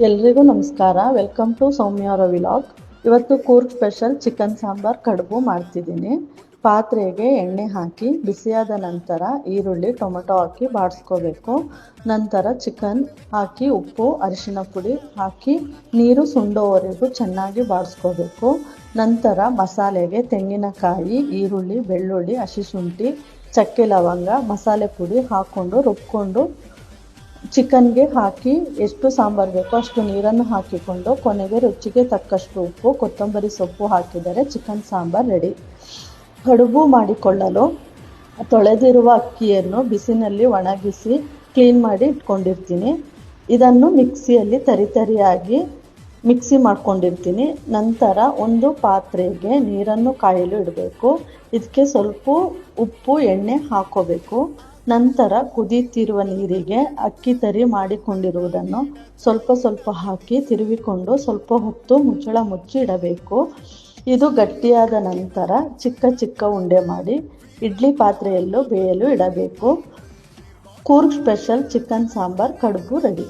ಎಲ್ರಿಗೂ ನಮಸ್ಕಾರ. Welcome to ಸೌಮ್ಯ ಅವರ ವಿಲಾಗ್. ಇವತ್ತು ಕೂರ್ಗ್ ಸ್ಪೆಷಲ್ ಚಿಕನ್ ಸಾಂಬಾರ್ ಕಡುಬು ಮಾಡ್ತಿದ್ದೀನಿ. ಪಾತ್ರೆಗೆ ಎಣ್ಣೆ ಹಾಕಿ ಬಿಸಿಯಾದ ನಂತರ ಈರುಳ್ಳಿ ಟೊಮೆಟೊ ಹಾಕಿ ಬಾಡಿಸ್ಕೋಬೇಕು. ನಂತರ ಚಿಕನ್ ಹಾಕಿ ಉಪ್ಪು ಅರಿಶಿನ ಪುಡಿ ಹಾಕಿ ನೀರು ಸುಂಡೋವರೆಗೂ ಚೆನ್ನಾಗಿ ಬಾಡಿಸ್ಕೋಬೇಕು. ನಂತರ ಮಸಾಲೆಗೆ ತೆಂಗಿನಕಾಯಿ, ಈರುಳ್ಳಿ, ಬೆಳ್ಳುಳ್ಳಿ, ಹಸಿಶುಂಠಿ, ಚಕ್ಕೆ, ಲವಂಗ, ಮಸಾಲೆ ಪುಡಿ ಹಾಕ್ಕೊಂಡು ರುಬ್ಕೊಂಡು ಚಿಕನ್ಗೆ ಹಾಕಿ ಎಷ್ಟು ಸಾಂಬಾರು ಬೇಕೋ ಅಷ್ಟು ನೀರನ್ನು ಹಾಕಿಕೊಂಡು ಕೊನೆಗೆ ರುಚಿಗೆ ತಕ್ಕಷ್ಟು ಉಪ್ಪು, ಕೊತ್ತಂಬರಿ ಸೊಪ್ಪು ಹಾಕಿದರೆ ಚಿಕನ್ ಸಾಂಬಾರ್ ರೆಡಿ. ಕಡುಬು ಮಾಡಿಕೊಳ್ಳಲು ತೊಳೆದಿರುವ ಅಕ್ಕಿಯನ್ನು ಬಿಸಿನಲ್ಲಿ ಒಣಗಿಸಿ ಕ್ಲೀನ್ ಮಾಡಿ ಇಟ್ಕೊಂಡಿರ್ತೀನಿ. ಇದನ್ನು ಮಿಕ್ಸಿಯಲ್ಲಿ ತರಿಯಾಗಿ ಮಿಕ್ಸಿ ಮಾಡ್ಕೊಂಡಿರ್ತೀನಿ. ನಂತರ ಒಂದು ಪಾತ್ರೆಗೆ ನೀರನ್ನು ಕಾಯಲು ಇಡಬೇಕು. ಇದಕ್ಕೆ ಸ್ವಲ್ಪ ಉಪ್ಪು, ಎಣ್ಣೆ ಹಾಕೋಬೇಕು. ನಂತರ ಕುದೀತಿರುವ ನೀರಿಗೆ ಅಕ್ಕಿ ತರಿ ಮಾಡಿಕೊಂಡಿರುವುದನ್ನು ಸ್ವಲ್ಪ ಸ್ವಲ್ಪ ಹಾಕಿ ತಿರುವಿಕೊಂಡು ಸ್ವಲ್ಪ ಹೊತ್ತು ಮುಚ್ಚಳ ಮುಚ್ಚಿ ಇಡಬೇಕು. ಇದು ಗಟ್ಟಿಯಾದ ನಂತರ ಚಿಕ್ಕ ಚಿಕ್ಕ ಉಂಡೆ ಮಾಡಿ ಇಡ್ಲಿ ಪಾತ್ರೆಯಲ್ಲೂ ಬೇಯಲು ಇಡಬೇಕು. ಕೂರ್ಗ್ ಸ್ಪೆಷಲ್ ಚಿಕನ್ ಸಾಂಬಾರ್ ಕಡುಬು ರೆಡಿ.